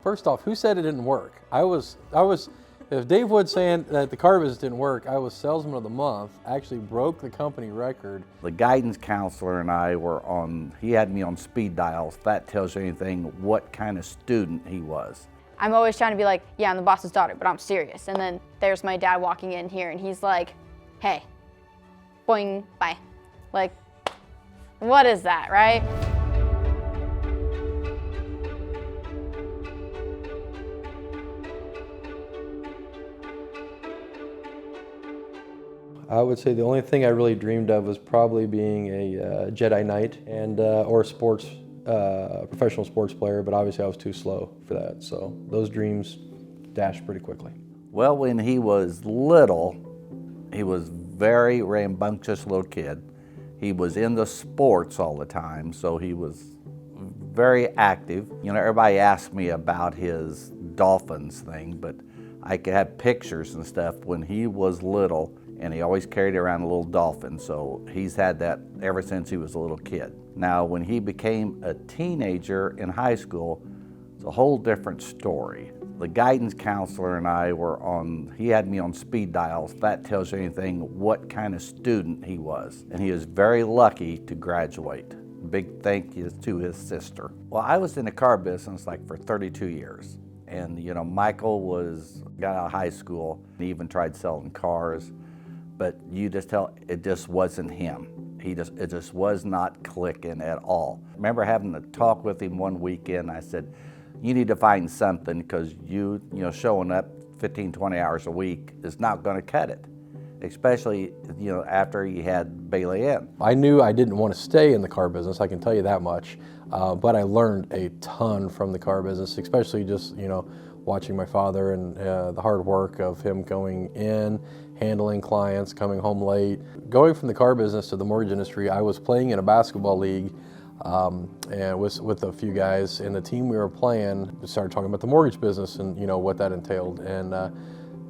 first off, who said it didn't work? If Dave Wood saying that the car business didn't work, I was salesman of the month, actually broke the company record. The guidance counselor and I were on, he had me on speed dial. If that tells you anything, what kind of student he was. I'm always trying to be like, yeah, I'm the boss's daughter, but I'm serious. And then there's my dad walking in here and he's like, hey, boing, bye. Like, what is that, right? I would say the only thing I really dreamed of was probably being a Jedi Knight and or a professional sports player, but obviously I was too slow for that. So those dreams dashed pretty quickly. Well, when he was little, he was very rambunctious little kid. He was into sports all the time, so he was very active. You know, everybody asked me about his Dolphins thing, but I could have pictures and stuff when he was little, and he always carried around a little dolphin, so he's had that ever since he was a little kid. Now, when he became a teenager in high school, it's a whole different story. The guidance counselor and I were on, he had me on speed dial. If that tells you anything, what kind of student he was. And he was very lucky to graduate. Big thank you to his sister. Well, I was in the car business like for 32 years. And you know, Michael got out of high school, and he even tried selling cars. But you just tell, it just wasn't him. It just was not clicking at all. I remember having a talk with him one weekend. I said, you need to find something, because you know, showing up 15, 20 hours a week is not gonna cut it. Especially, you know, after you had Bailey in. I knew I didn't want to stay in the car business, I can tell you that much. But I learned a ton from the car business, especially just, you know, watching my father and the hard work of him going in, handling clients, coming home late. Going from the car business to the mortgage industry, I was playing in a basketball league and with a few guys, and the team we were playing started talking about the mortgage business and, you know, what that entailed. And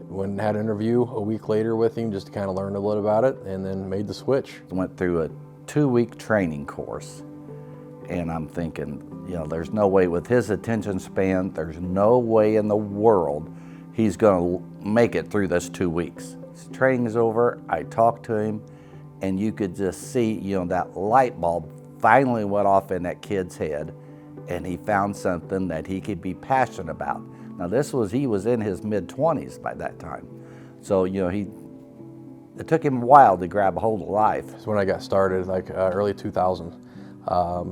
went and had an interview a week later with him just to kind of learn a little about it, and then made the switch. Went through a 2-week training course, and I'm thinking, you know, there's no way with his attention span, there's no way in the world he's gonna make it through this 2 weeks. His training is over, I talked to him, and you could just see, you know, that light bulb finally went off in that kid's head, and he found something that he could be passionate about. Now he was in his mid-20s by that time. So, you know, it took him a while to grab a hold of life. That's when I got started, like early 2000.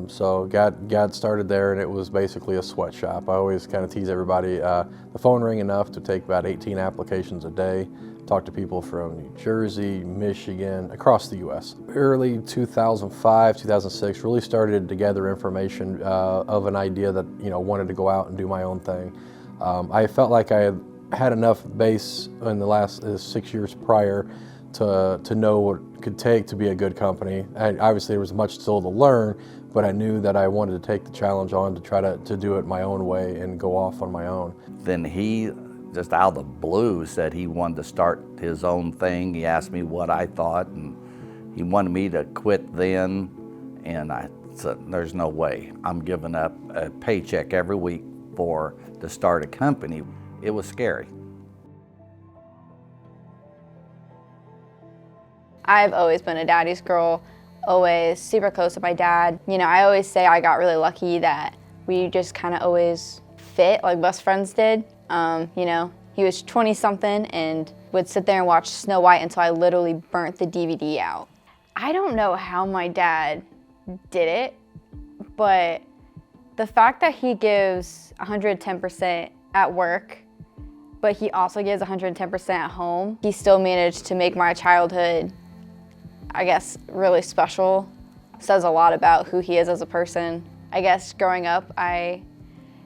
So got started there, and it was basically a sweatshop. I always kind of tease everybody, the phone rang enough to take about 18 applications a day, talk to people from New Jersey, Michigan, across the US. Early 2005, 2006, really started to gather information of an idea that, you know, wanted to go out and do my own thing. I felt like I had enough base in the last 6 years prior to know what it could take to be a good company. Obviously there was much still to learn, but I knew that I wanted to take the challenge on to try to do it my own way and go off on my own. Then he, just out of the blue, said he wanted to start his own thing. He asked me what I thought, and he wanted me to quit then, and I said, there's no way. I'm giving up a paycheck every week to start a company. It was scary. I've always been a daddy's girl, always super close to my dad. You know, I always say I got really lucky that we just kind of always fit like best friends did. You know, he was 20-something and would sit there and watch Snow White until I literally burnt the DVD out. I don't know how my dad did it, but the fact that he gives 110% at work, but he also gives 110% at home, he still managed to make my childhood, I guess, really special. Says a lot about who he is as a person. I guess growing up, I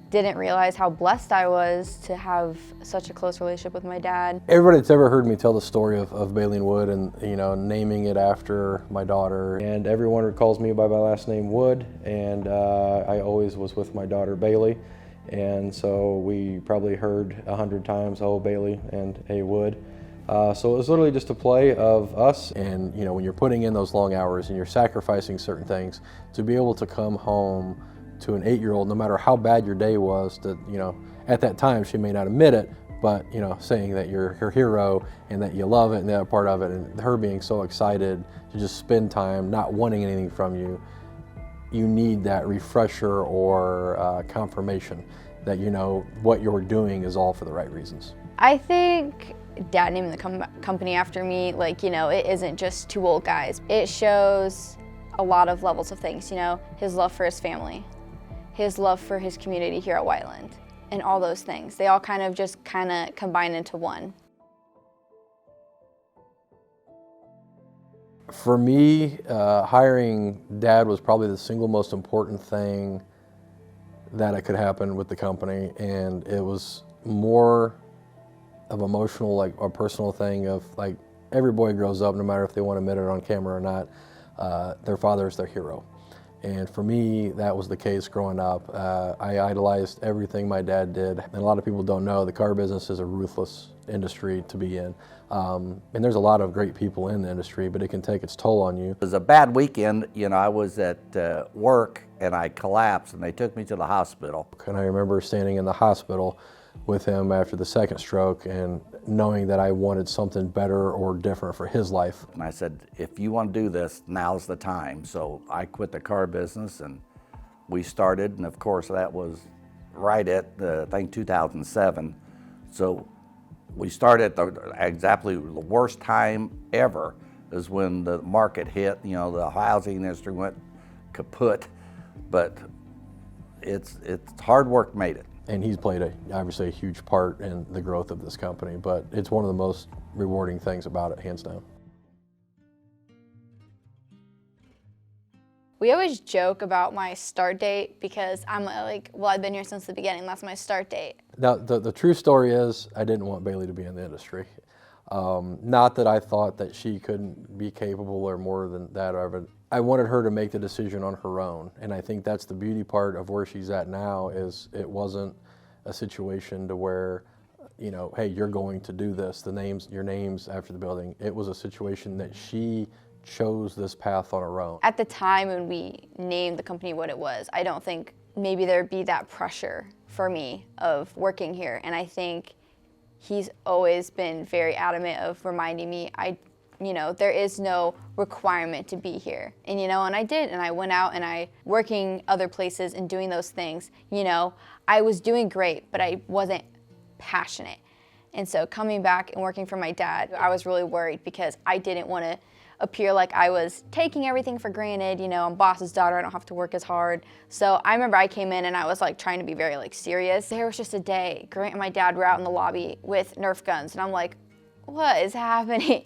didn't realize how blessed I was to have such a close relationship with my dad. Everybody that's ever heard me tell the story of Bailey and Wood, and, you know, naming it after my daughter, and everyone calls me by my last name, Wood, and I always was with my daughter Bailey, and so we probably heard 100 times, oh Bailey and hey Wood. So it was literally just a play of us, and, you know, when you're putting in those long hours and you're sacrificing certain things, to be able to come home to an 8-year-old, no matter how bad your day was, that, you know, At that time, she may not admit it, but saying that you're her hero and that you love it and that part of it, and her being so excited to just spend time not wanting anything from you, you need that refresher or confirmation that what you're doing is all for the right reasons. I think Dad naming the company after me, it isn't just two old guys. It shows a lot of levels of things, his love for his family, his love for his community here at Whiteland, and all those things. They all kind of combine into one. For me, hiring Dad was probably the single most important thing that could happen with the company, and it was more of emotional, like a personal thing of like every boy grows up, no matter if they want to admit it on camera or not, their father is their hero. And for me, that was the case growing up. I idolized everything my dad did. And a lot of people don't know the car business is a ruthless industry to be in. And there's a lot of great people in the industry, but it can take its toll on you. It was a bad weekend. I was at work and I collapsed and they took me to the hospital. And I remember standing in the hospital with him after the second stroke and knowing that I wanted something better or different for his life. And I said, if you want to do this, now's the time. So I quit the car business and we started, and of course that was right at, I think, 2007. So we started at exactly the worst time ever is when the market hit, the housing industry went kaput, but it's hard work made it. And he's played obviously a huge part in the growth of this company, but it's one of the most rewarding things about it, hands down. We always joke about my start date because I'm I've been here since the beginning. That's my start date. Now, the true story is I didn't want Bailey to be in the industry. Not that I thought that she couldn't be capable or more than that, but I wanted her to make the decision on her own. And I think that's the beauty part of where she's at now is it wasn't a situation to where, hey, you're going to do this, your name's after the building. It was a situation that she chose this path on her own. At the time when we named the company what it was, I don't think maybe there'd be that pressure for me of working here. And I think he's always been very adamant of reminding me, there is no requirement to be here. And, and I did, and I went out and I, working other places and doing those things, I was doing great, but I wasn't passionate. And so coming back and working for my dad, I was really worried because I didn't want to appear like I was taking everything for granted. I'm boss's daughter, I don't have to work as hard. So I remember I came in and I was trying to be very serious. There was just a day, Grant and my dad were out in the lobby with Nerf guns, and I'm like, what is happening?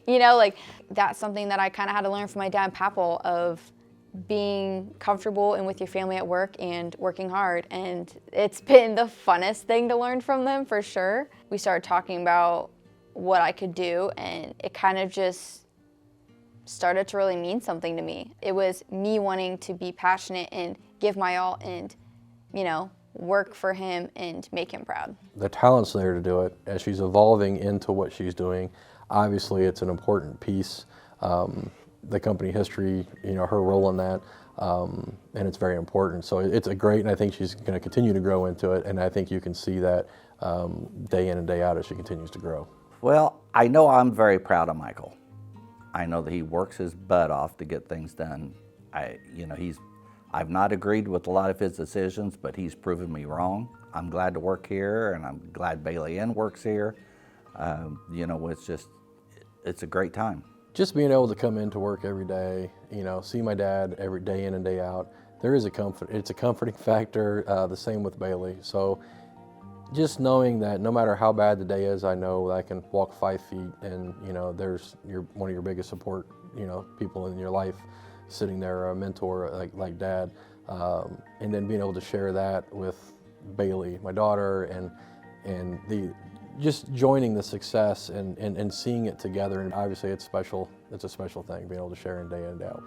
That's something that I kind of had to learn from my dad, Papel, of being comfortable and with your family at work and working hard. And it's been the funnest thing to learn from them, for sure. We started talking about what I could do, and it kind of just started to really mean something to me. It was me wanting to be passionate and give my all and, work for him and make him proud. The talent's there to do it. As she's evolving into what she's doing, obviously it's an important piece. The company history, her role in that, and it's very important. So it's a great, and I think she's going to continue to grow into it, and I think you can see that day in and day out as she continues to grow. Well, I know I'm very proud of Michael. I know that he works his butt off to get things done. I've not agreed with a lot of his decisions, but he's proven me wrong. I'm glad to work here, and I'm glad Bailey Ann works here. It's a great time. Just being able to come into work every day, see my dad every day in and day out, there is a comfort. It's a comforting factor, the same with Bailey. So just knowing that no matter how bad the day is, I know that I can walk 5 feet and, there's one of your biggest support, people in your life sitting there, a mentor like Dad. And then being able to share that with Bailey, my daughter, and just joining the success and seeing it together. And obviously it's special. It's a special thing being able to share in day in and day out.